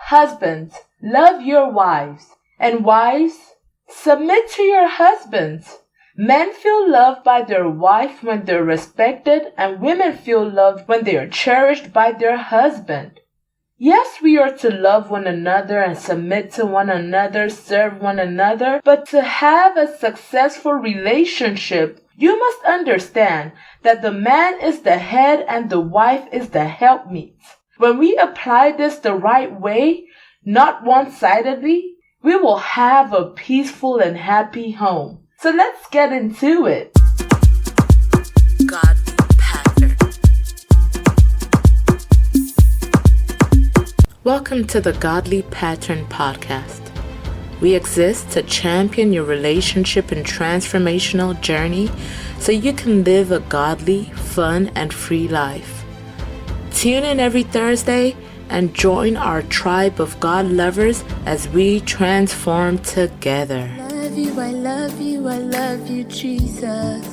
Husbands, love your wives, and wives, submit to your husbands. Men feel loved by their wife when they're respected, and women feel loved when they are cherished by their husband. Yes, we are to love one another and submit to one another, serve one another, but to have a successful relationship, you must understand that the man is the head and the wife is the helpmeet. When we apply this the right way, not one-sidedly, we will have a peaceful and happy home. So let's get into it. Godly pattern. Welcome to the Godly Pattern Podcast. We exist to champion your relationship and transformational journey so you can live a godly, fun, and free life. Tune in every Thursday and join our tribe of God lovers as we transform together. I love you, Jesus.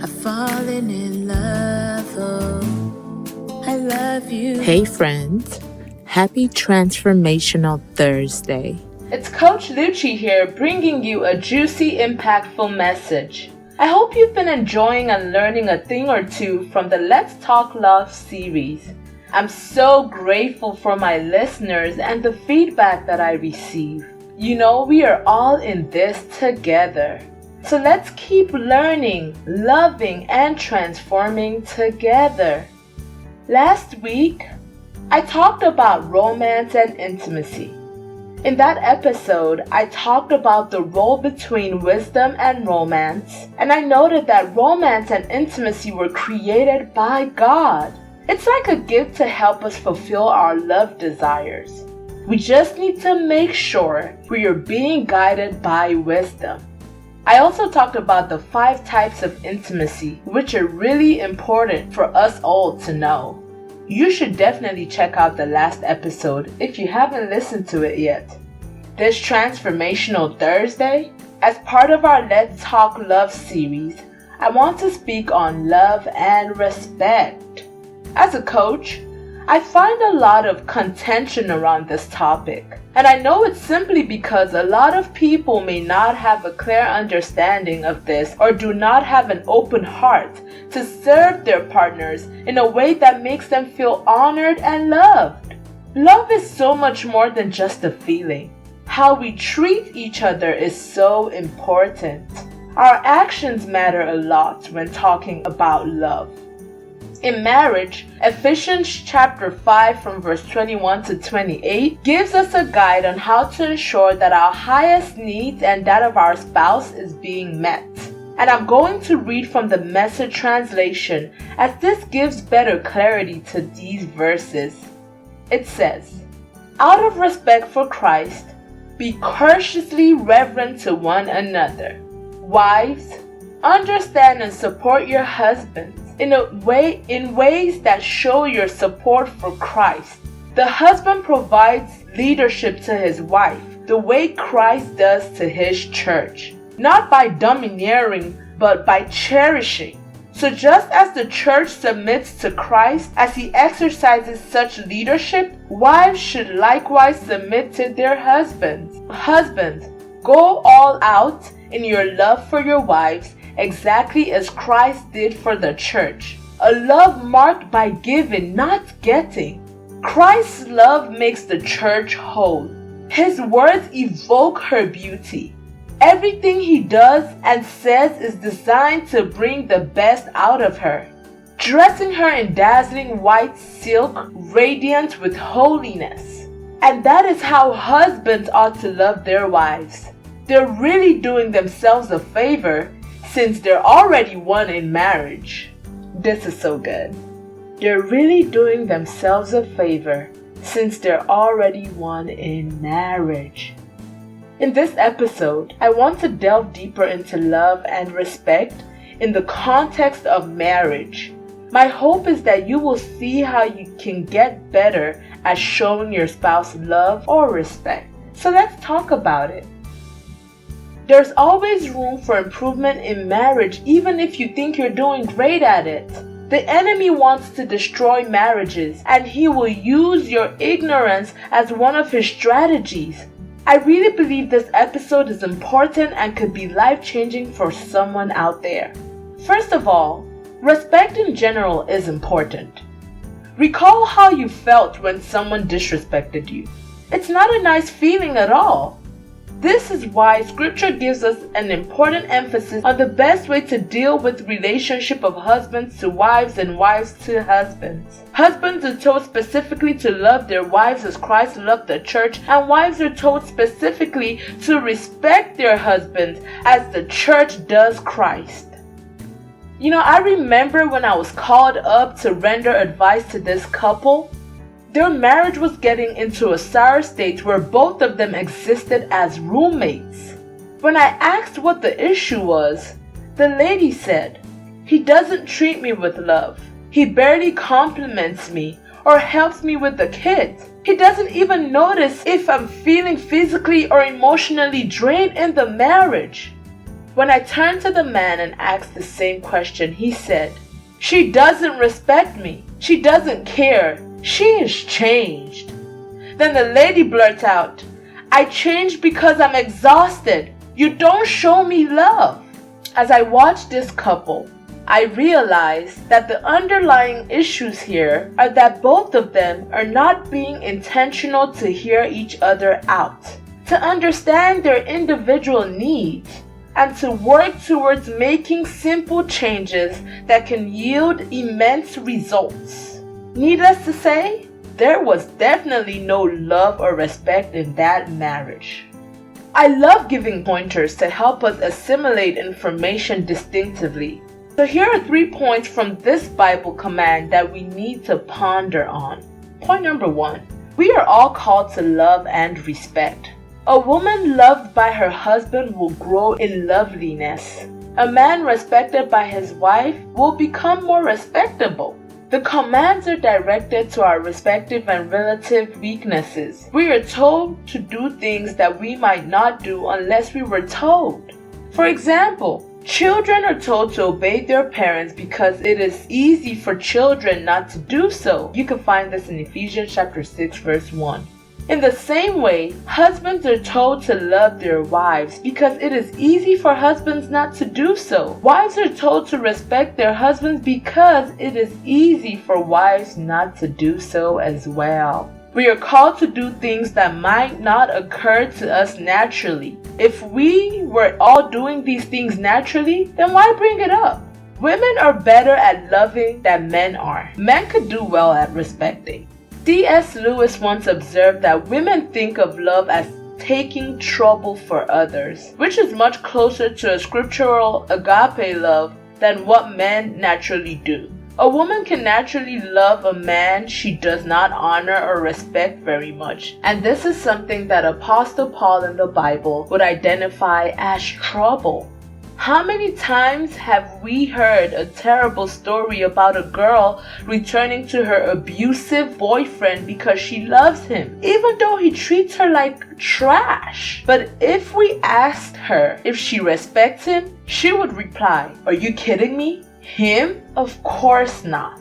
I've fallen in love, oh, I love you. Hey friends, happy Transformational Thursday. It's Coach Lucci here, bringing you a juicy, impactful message. I hope you've been enjoying and learning a thing or two from the Let's Talk Love series. I'm so grateful for my listeners and the feedback that I receive. You know, we are all in this together. So let's keep learning, loving, and transforming together. Last week, I talked about romance and intimacy. In that episode, I talked about the role between wisdom and romance, and I noted that romance and intimacy were created by God. It's like a gift to help us fulfill our love desires. We just need to make sure we are being guided by wisdom. I also talked about the 5 types of intimacy, which are really important for us all to know. You should definitely check out the last episode if you haven't listened to it yet. This Transformational Thursday, as part of our Let's Talk Love series, I want to speak on love and respect. As a coach, I find a lot of contention around this topic, and I know it's simply because a lot of people may not have a clear understanding of this or do not have an open heart to serve their partners in a way that makes them feel honored and loved. Love is so much more than just a feeling. How we treat each other is so important. Our actions matter a lot when talking about love. In marriage, Ephesians chapter 5 from verse 21 to 28 gives us a guide on how to ensure that our highest needs and that of our spouse is being met. And I'm going to read from the Message translation as this gives better clarity to these verses. It says, "Out of respect for Christ, be courteously reverent to one another. Wives, understand and support your husbands in ways that show your support for Christ. The husband provides leadership to his wife the way Christ does to his church, not by domineering, but by cherishing. So just as the church submits to Christ as he exercises such leadership, wives should likewise submit to their husbands. Husbands, go all out in your love for your wives, exactly as Christ did for the church. A love marked by giving, not getting. Christ's love makes the church whole. His words evoke her beauty. Everything he does and says is designed to bring the best out of her, dressing her in dazzling white silk, radiant with holiness. And that is how husbands ought to love their wives. They're really doing themselves a favor since they're already one in marriage." This is so good. They're really doing themselves a favor since they're already one in marriage. In this episode, I want to delve deeper into love and respect in the context of marriage. My hope is that you will see how you can get better at showing your spouse love or respect. So let's talk about it. There's always room for improvement in marriage, even if you think you're doing great at it. The enemy wants to destroy marriages, and he will use your ignorance as one of his strategies. I really believe this episode is important and could be life-changing for someone out there. First of all, respect in general is important. Recall how you felt when someone disrespected you. It's not a nice feeling at all. This is why Scripture gives us an important emphasis on the best way to deal with relationship of husbands to wives and wives to husbands. Husbands are told specifically to love their wives as Christ loved the church, and wives are told specifically to respect their husbands as the church does Christ. I remember when I was called up to render advice to this couple. Their marriage was getting into a sour state where both of them existed as roommates. When I asked what the issue was, the lady said, "He doesn't treat me with love. He barely compliments me or helps me with the kids. He doesn't even notice if I'm feeling physically or emotionally drained in the marriage." When I turned to the man and asked the same question, he said, "She doesn't respect me. She doesn't care. She is changed." Then the lady blurted out, "I changed because I'm exhausted. You don't show me love." As I watched this couple, I realized that the underlying issues here are that both of them are not being intentional to hear each other out, to understand their individual needs, and to work towards making simple changes that can yield immense results. Needless to say, there was definitely no love or respect in that marriage. I love giving pointers to help us assimilate information distinctively. So here are 3 points from this Bible command that we need to ponder on. Point number 1. We are all called to love and respect. A woman loved by her husband will grow in loveliness. A man respected by his wife will become more respectable. The commands are directed to our respective and relative weaknesses. We are told to do things that we might not do unless we were told. For example, children are told to obey their parents because it is easy for children not to do so. You can find this in Ephesians chapter 6 verse 1. In the same way, husbands are told to love their wives because it is easy for husbands not to do so. Wives are told to respect their husbands because it is easy for wives not to do so as well. We are called to do things that might not occur to us naturally. If we were all doing these things naturally, then why bring it up? Women are better at loving than men are. Men could do well at respecting. C.S. Lewis once observed that women think of love as taking trouble for others, which is much closer to a scriptural agape love than what men naturally do. A woman can naturally love a man she does not honor or respect very much, and this is something that Apostle Paul in the Bible would identify as trouble. How many times have we heard a terrible story about a girl returning to her abusive boyfriend because she loves him, even though he treats her like trash? But if we asked her if she respects him, she would reply, "Are you kidding me? Him? Of course not."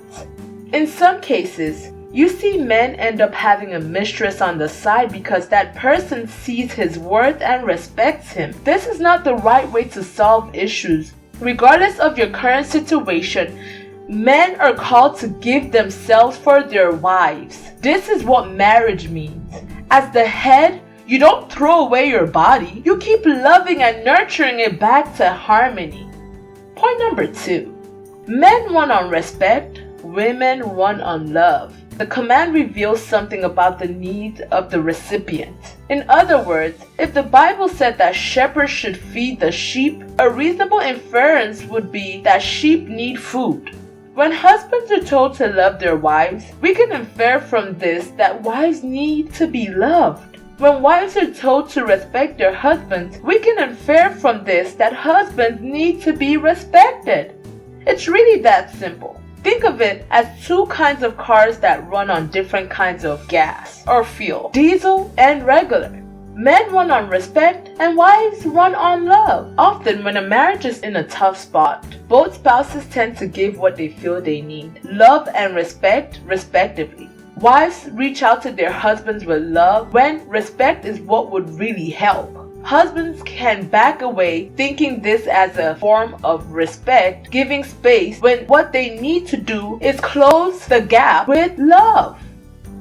In some cases, you see men end up having a mistress on the side because that person sees his worth and respects him. This is not the right way to solve issues. Regardless of your current situation, men are called to give themselves for their wives. This is what marriage means. As the head, you don't throw away your body. You keep loving and nurturing it back to harmony. Point number 2. Men run on respect, women run on love. The command reveals something about the need of the recipient. In other words, if the Bible said that shepherds should feed the sheep, a reasonable inference would be that sheep need food. When husbands are told to love their wives, we can infer from this that wives need to be loved. When wives are told to respect their husbands, we can infer from this that husbands need to be respected. It's really that simple. Think of it as 2 kinds of cars that run on different kinds of gas or fuel, diesel and regular. Men run on respect and wives run on love. Often when a marriage is in a tough spot, both spouses tend to give what they feel they need, love and respect respectively. Wives reach out to their husbands with love when respect is what would really help. Husbands can back away thinking this as a form of respect, giving space when what they need to do is close the gap with love.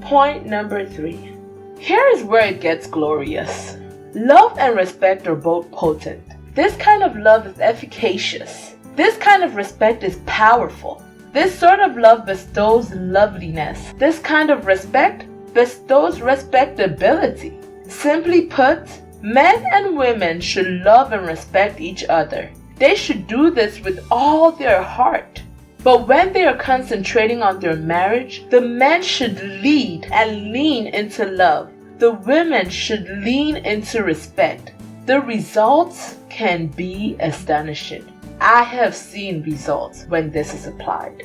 Point number 3. Here is where it gets glorious. Love and respect are both potent. This kind of love is efficacious. This kind of respect is powerful. This sort of love bestows loveliness. This kind of respect bestows respectability. Simply put, men and women should love and respect each other. They should do this with all their heart. But when they are concentrating on their marriage, the men should lead and lean into love. The women should lean into respect. The results can be astonishing. I have seen results when this is applied.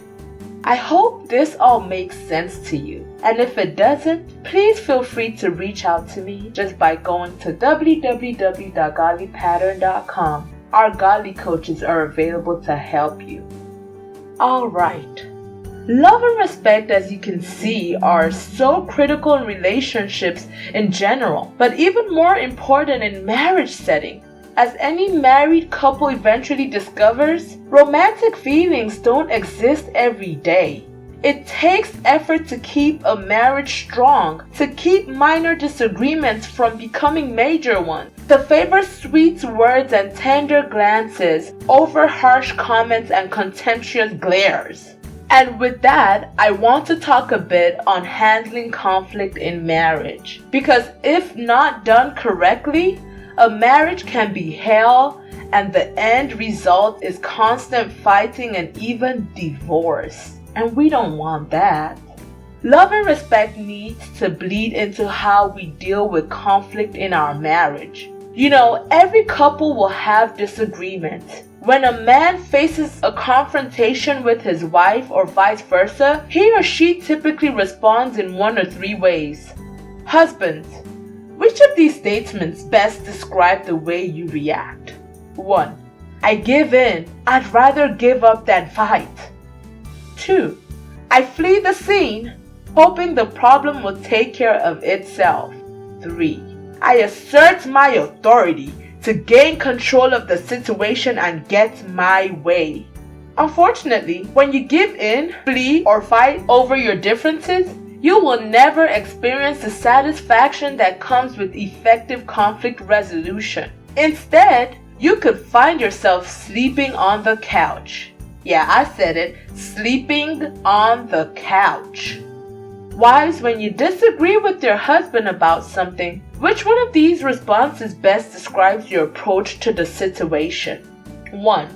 I hope this all makes sense to you. And if it doesn't, please feel free to reach out to me just by going to www.godlypattern.com. Our godly coaches are available to help you. Alright. Love and respect, as you can see, are so critical in relationships in general, but even more important in marriage setting. As any married couple eventually discovers, romantic feelings don't exist every day. It takes effort to keep a marriage strong, to keep minor disagreements from becoming major ones, to favor sweet words and tender glances over harsh comments and contemptuous glares. And with that, I want to talk a bit on handling conflict in marriage. Because if not done correctly, a marriage can be hell, and the end result is constant fighting and even divorce. And we don't want that. Love and respect needs to bleed into how we deal with conflict in our marriage. You know, every couple will have disagreements. When a man faces a confrontation with his wife or vice versa, he or she typically responds in one or three ways. Husbands, which of these statements best describe the way you react? 1. I give in. I'd rather give up than fight. 2. I flee the scene, hoping the problem will take care of itself. 3. I assert my authority to gain control of the situation and get my way. Unfortunately, when you give in, flee, or fight over your differences, you will never experience the satisfaction that comes with effective conflict resolution. Instead, you could find yourself sleeping on the couch. Yeah, I said it, sleeping on the couch. Wives, when you disagree with your husband about something, which one of these responses best describes your approach to the situation? 1.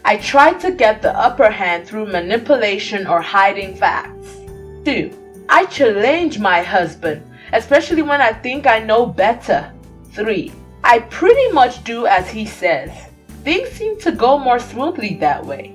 I try to get the upper hand through manipulation or hiding facts. 2. I challenge my husband, especially when I think I know better. 3. I pretty much do as he says. Things seem to go more smoothly that way.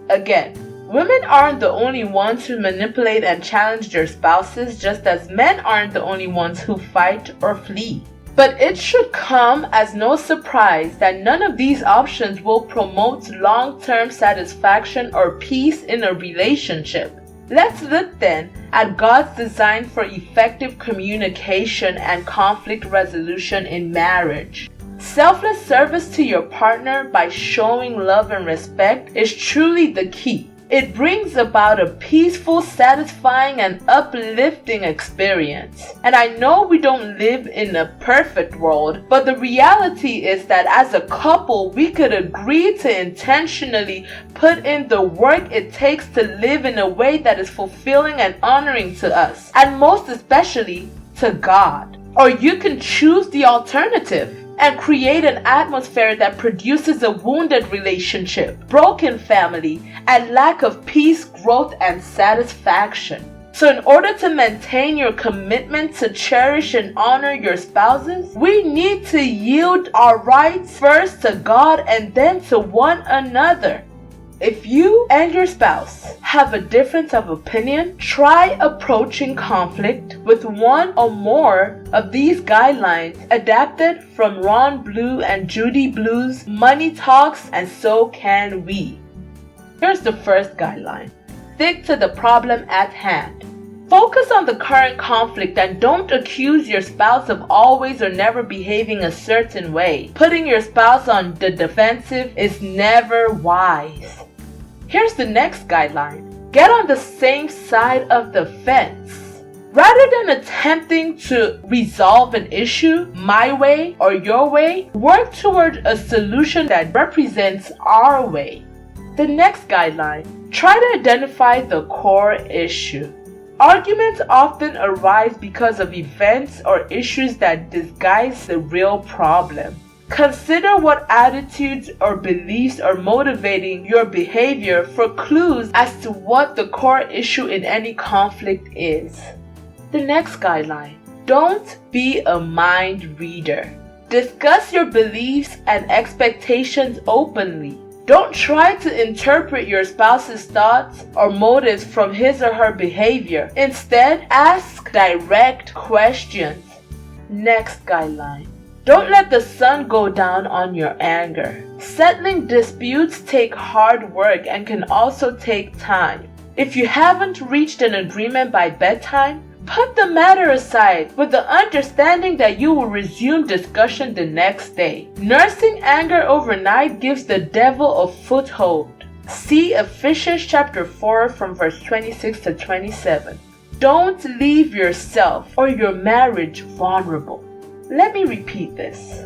Again, women aren't the only ones who manipulate and challenge their spouses, just as men aren't the only ones who fight or flee. But it should come as no surprise that none of these options will promote long-term satisfaction or peace in a relationship. Let's look then at God's design for effective communication and conflict resolution in marriage. Selfless service to your partner by showing love and respect is truly the key. It brings about a peaceful, satisfying, and uplifting experience. And I know we don't live in a perfect world, but the reality is that as a couple, we could agree to intentionally put in the work it takes to live in a way that is fulfilling and honoring to us, and most especially to God. Or you can choose the alternative and create an atmosphere that produces a wounded relationship, broken family, and lack of peace, growth, and satisfaction. So in order to maintain your commitment to cherish and honor your spouses, we need to yield our rights first to God and then to one another. If you and your spouse have a difference of opinion, try approaching conflict with one or more of these guidelines adapted from Ron Blue and Judy Blue's Money Talks and So Can We. Here's the first guideline. Stick to the problem at hand. Focus on the current conflict and don't accuse your spouse of always or never behaving a certain way. Putting your spouse on the defensive is never wise. Here's the next guideline. Get on the same side of the fence. Rather than attempting to resolve an issue my way or your way, work toward a solution that represents our way. The next guideline. Try to identify the core issue. Arguments often arise because of events or issues that disguise the real problem. Consider what attitudes or beliefs are motivating your behavior for clues as to what the core issue in any conflict is. The next guideline. Don't be a mind reader. Discuss your beliefs and expectations openly. Don't try to interpret your spouse's thoughts or motives from his or her behavior. Instead, ask direct questions. Next guideline. Don't let the sun go down on your anger. Settling disputes take hard work and can also take time. If you haven't reached an agreement by bedtime, put the matter aside with the understanding that you will resume discussion the next day. Nursing anger overnight gives the devil a foothold. See Ephesians chapter 4 from verse 26 to 27. Don't leave yourself or your marriage vulnerable. Let me repeat this.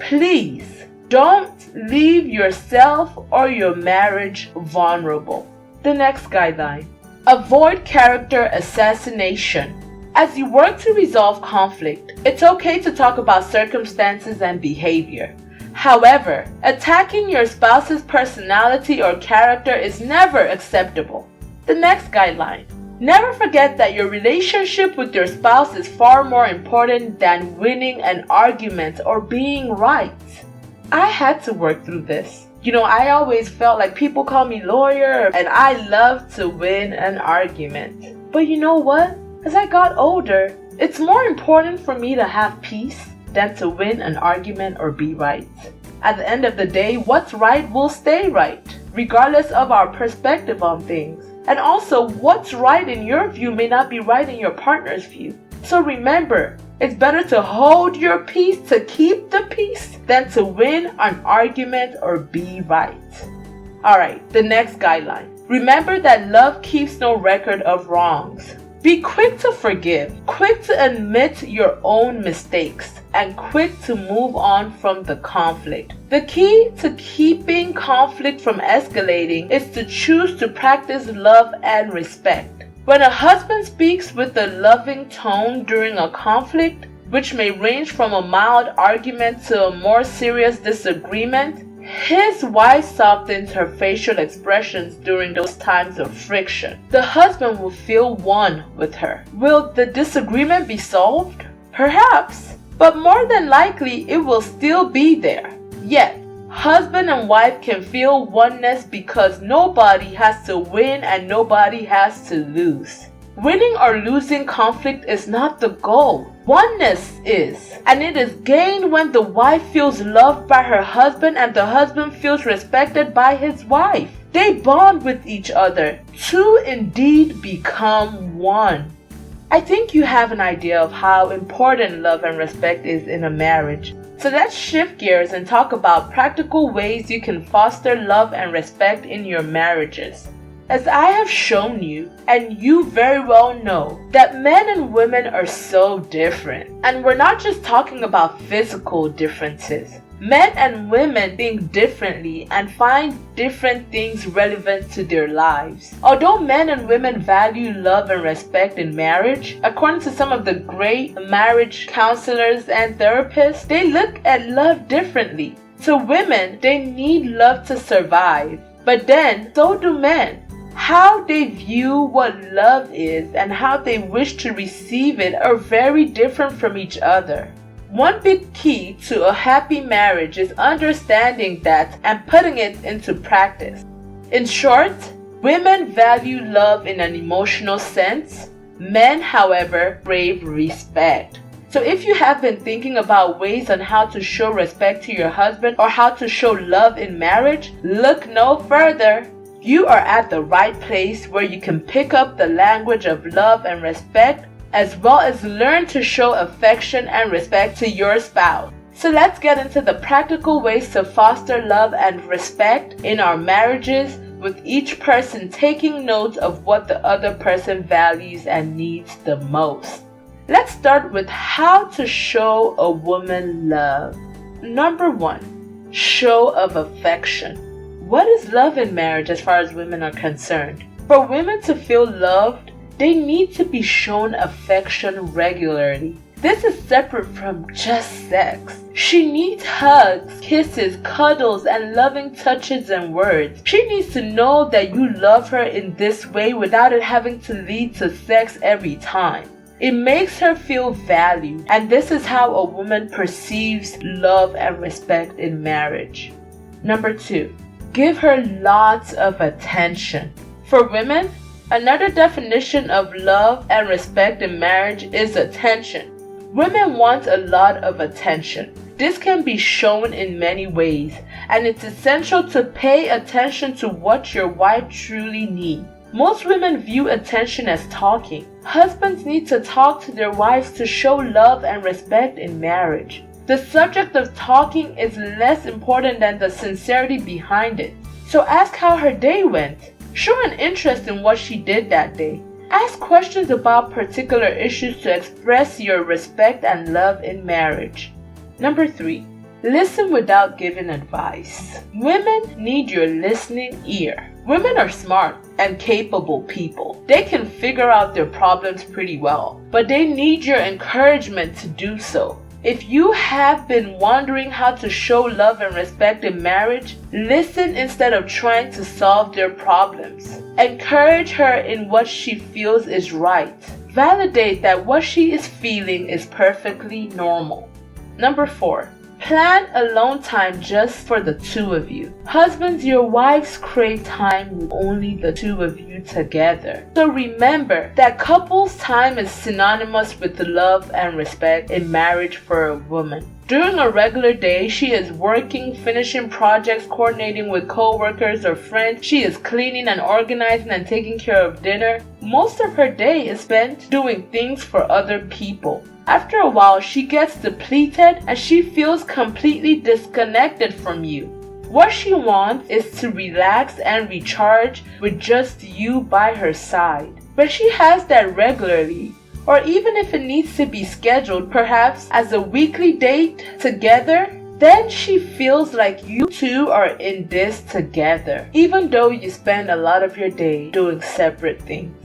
Please don't leave yourself or your marriage vulnerable. The next guideline. Avoid character assassination. As you work to resolve conflict, it's okay to talk about circumstances and behavior. However, attacking your spouse's personality or character is never acceptable. The next guideline. Never forget that your relationship with your spouse is far more important than winning an argument or being right. I had to work through this. I always felt like people call me lawyer and I love to win an argument. But you know what? As I got older, it's more important for me to have peace than to win an argument or be right. At the end of the day, what's right will stay right, regardless of our perspective on things. And also, what's right in your view may not be right in your partner's view. So remember, it's better to hold your peace, to keep the peace, than to win an argument or be right. Alright, the next guideline. Remember that love keeps no record of wrongs. Be quick to forgive, quick to admit your own mistakes, and quick to move on from the conflict. The key to keeping conflict from escalating is to choose to practice love and respect. When a husband speaks with a loving tone during a conflict, which may range from a mild argument to a more serious disagreement, his wife softens her facial expressions during those times of friction. The husband will feel one with her. Will the disagreement be solved? Perhaps, but more than likely it will still be there. Yet, husband and wife can feel oneness because nobody has to win and nobody has to lose. Winning or losing conflict is not the goal. Oneness is, and it is gained when the wife feels loved by her husband and the husband feels respected by his wife. They bond with each other. Two indeed become one. I think you have an idea of how important love and respect is in a marriage. So let's shift gears and talk about practical ways you can foster love and respect in your marriages. As I have shown you, and you very well know, that men and women are so different. And we're not just talking about physical differences. Men and women think differently and find different things relevant to their lives. Although men and women value love and respect in marriage, according to some of the great marriage counselors and therapists, they look at love differently. To women, they need love to survive. But then, so do men. How they view what love is and how they wish to receive it are very different from each other. One big key to a happy marriage is understanding that and putting it into practice. In short, women value love in an emotional sense. Men, however, crave respect. So if you have been thinking about ways on how to show respect to your husband or how to show love in marriage, look no further. You are at the right place where you can pick up the language of love and respect, as well as learn to show affection and respect to your spouse. So let's get into the practical ways to foster love and respect in our marriages, with each person taking note of what the other person values and needs the most. Let's start with how to show a woman love. Number 1, show of affection. What is love in marriage as far as women are concerned? For women to feel loved, they need to be shown affection regularly. This is separate from just sex. She needs hugs, kisses, cuddles, and loving touches and words. She needs to know that you love her in this way without it having to lead to sex every time. It makes her feel valued, and this is how a woman perceives love and respect in marriage. Number 2, give her lots of attention. For women, another definition of love and respect in marriage is attention. Women want a lot of attention. This can be shown in many ways, and it's essential to pay attention to what your wife truly needs. Most women view attention as talking. Husbands need to talk to their wives to show love and respect in marriage. The subject of talking is less important than the sincerity behind it. So ask how her day went. Show an interest in what she did that day. Ask questions about particular issues to express your respect and love in marriage. Number 3, listen without giving advice. Women need your listening ear. Women are smart and capable people. They can figure out their problems pretty well, but they need your encouragement to do so. If you have been wondering how to show love and respect in marriage, listen instead of trying to solve their problems. Encourage her in what she feels is right. Validate that what she is feeling is perfectly normal. Number 4, plan alone time just for the two of you. Husbands, your wives crave time with only the two of you together. So remember that couples time is synonymous with love and respect in marriage for a woman. During a regular day, she is working, finishing projects, coordinating with co-workers or friends. She is cleaning and organizing and taking care of dinner. Most of her day is spent doing things for other people. After a while, she gets depleted and she feels completely disconnected from you. What she wants is to relax and recharge with just you by her side. When she has that regularly, or even if it needs to be scheduled, perhaps as a weekly date together, then she feels like you two are in this together, even though you spend a lot of your day doing separate things.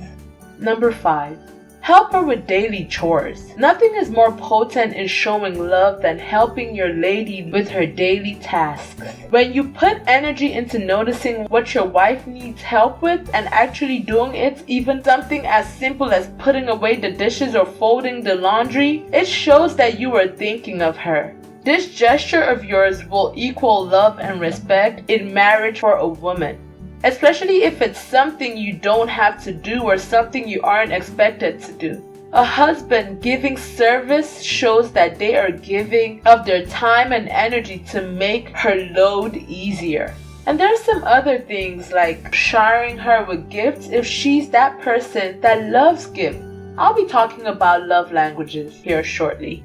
Number 5, help her with daily chores. Nothing is more potent in showing love than helping your lady with her daily tasks. When you put energy into noticing what your wife needs help with and actually doing it, even something as simple as putting away the dishes or folding the laundry, it shows that you are thinking of her. This gesture of yours will equal love and respect in marriage for a woman, especially if it's something you don't have to do or something you aren't expected to do. A husband giving service shows that they are giving of their time and energy to make her load easier. And there's some other things like showering her with gifts if she's that person that loves gifts. I'll be talking about love languages here shortly.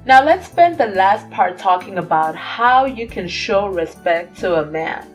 Now let's spend the last part talking about how you can show respect to a man.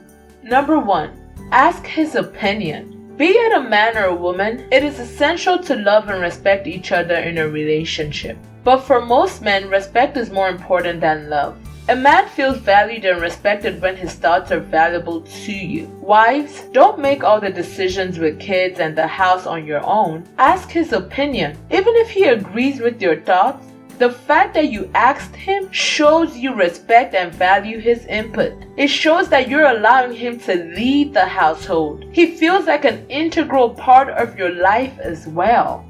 Number 1, ask his opinion. Be it a man or a woman, it is essential to love and respect each other in a relationship. But for most men, respect is more important than love. A man feels valued and respected when his thoughts are valuable to you. Wives, don't make all the decisions with kids and the house on your own. Ask his opinion. Even if he agrees with your thoughts, the fact that you asked him shows you respect and value his input. It shows that you're allowing him to lead the household. He feels like an integral part of your life as well.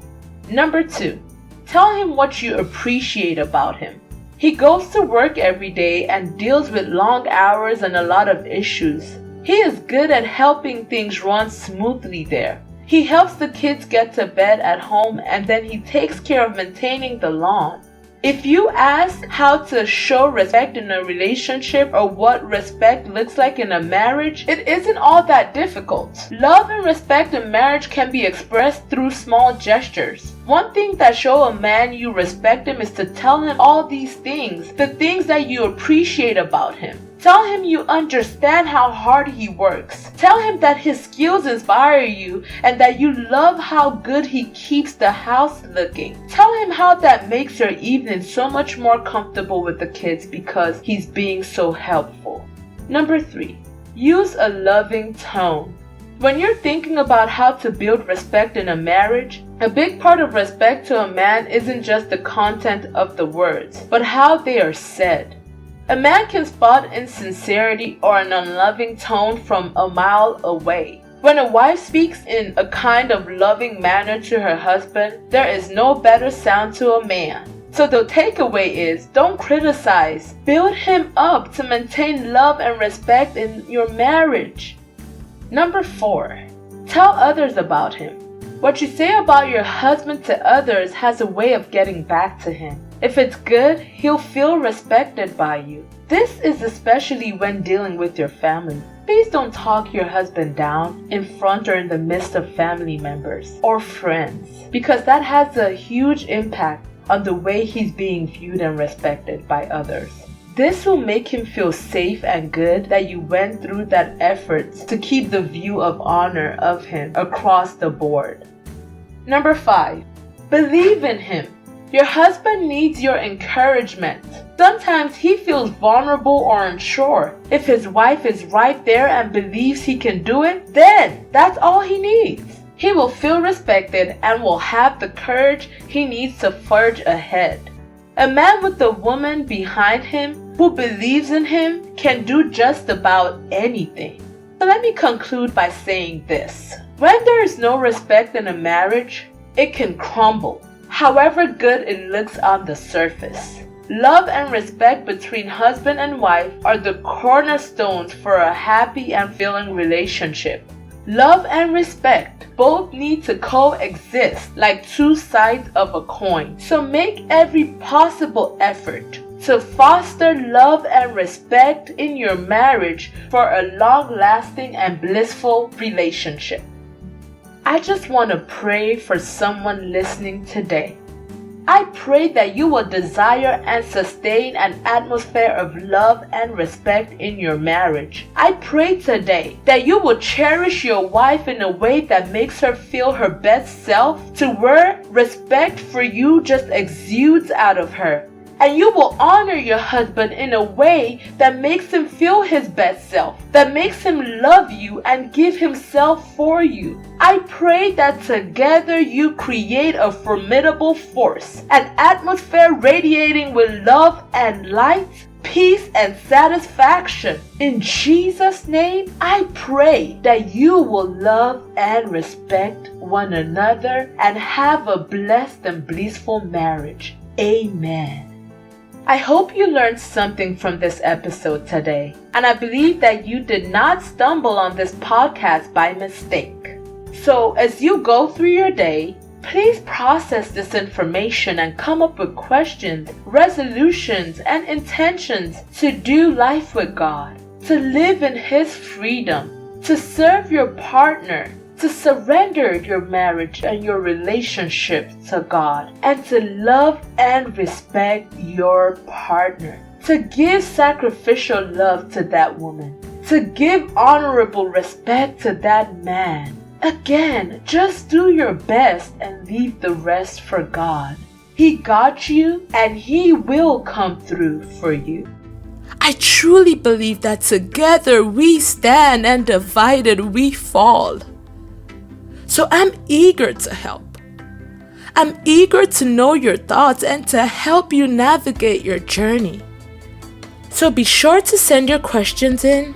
Number 2, tell him what you appreciate about him. He goes to work every day and deals with long hours and a lot of issues. He is good at helping things run smoothly there. He helps the kids get to bed at home, and then he takes care of maintaining the lawn. If you ask how to show respect in a relationship or what respect looks like in a marriage, it isn't all that difficult. Love and respect in marriage can be expressed through small gestures. One thing that shows a man you respect him is to tell him all these things, the things that you appreciate about him. Tell him you understand how hard he works. Tell him that his skills inspire you and that you love how good he keeps the house looking. Tell him how that makes your evening so much more comfortable with the kids because he's being so helpful. Number 3, use a loving tone. When you're thinking about how to build respect in a marriage, a big part of respect to a man isn't just the content of the words, but how they are said. A man can spot insincerity or an unloving tone from a mile away. When a wife speaks in a kind of loving manner to her husband, there is no better sound to a man. So the takeaway is, don't criticize. Build him up to maintain love and respect in your marriage. Number 4, tell others about him. What you say about your husband to others has a way of getting back to him. If it's good, he'll feel respected by you. This is especially when dealing with your family. Please don't talk your husband down in front or in the midst of family members or friends, because that has a huge impact on the way he's being viewed and respected by others. This will make him feel safe and good that you went through that effort to keep the view of honor of him across the board. Number 5, believe in him. Your husband needs your encouragement. Sometimes he feels vulnerable or unsure. If his wife is right there and believes he can do it, then that's all he needs. He will feel respected and will have the courage he needs to forge ahead. A man with a woman behind him who believes in him can do just about anything. So let me conclude by saying this. When there is no respect in a marriage, it can crumble, however good it looks on the surface. Love and respect between husband and wife are the cornerstones for a happy and fulfilling relationship. Love and respect both need to coexist like two sides of a coin. So make every possible effort to foster love and respect in your marriage for a long-lasting and blissful relationship. I just want to pray for someone listening today. I pray that you will desire and sustain an atmosphere of love and respect in your marriage. I pray today that you will cherish your wife in a way that makes her feel her best self, to where respect for you just exudes out of her. And you will honor your husband in a way that makes him feel his best self, that makes him love you and give himself for you. I pray that together you create a formidable force, an atmosphere radiating with love and light, peace and satisfaction. In Jesus' name, I pray that you will love and respect one another and have a blessed and blissful marriage. Amen. I hope you learned something from this episode today, and I believe that you did not stumble on this podcast by mistake. So as you go through your day, please process this information and come up with questions, resolutions, and intentions to do life with God, to live in His freedom, to serve your partner, to surrender your marriage and your relationship to God, and to love and respect your partner, to give sacrificial love to that woman, to give honorable respect to that man. Again, just do your best and leave the rest for God. He got you and He will come through for you. I truly believe that together we stand and divided we fall. So I'm eager to help. I'm eager to know your thoughts and to help you navigate your journey. So be sure to send your questions in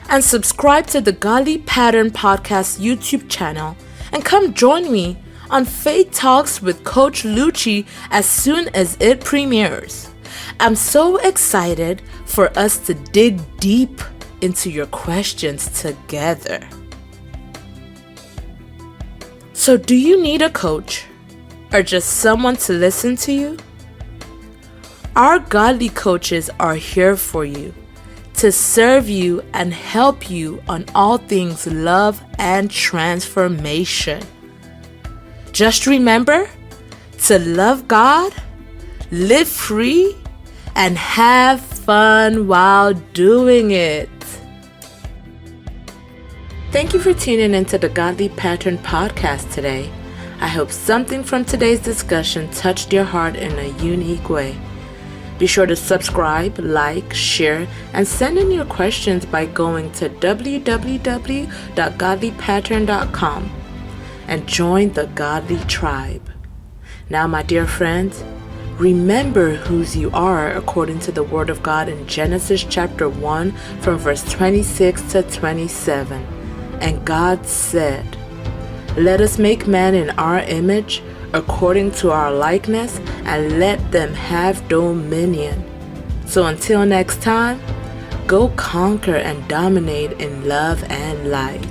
and subscribe to the Godly Pattern Podcast YouTube channel, and come join me on Faith Talks with Coach Lucci as soon as it premieres. I'm so excited for us to dig deep into your questions together. So, do you need a coach or just someone to listen to you? Our godly coaches are here for you, to serve you and help you on all things love and transformation. Just remember to love God, live free, and have fun while doing it. Thank you for tuning into the Godly Pattern Podcast today. I hope something from today's discussion touched your heart in a unique way. Be sure to subscribe, like, share, and send in your questions by going to www.godlypattern.com and join the Godly Tribe. Now, my dear friends, remember whose you are according to the Word of God in Genesis chapter 1 from verse 26 to 27. And God said, "Let us make man in our image, according to our likeness, and let them have dominion." So until next time, go conquer and dominate in love and light.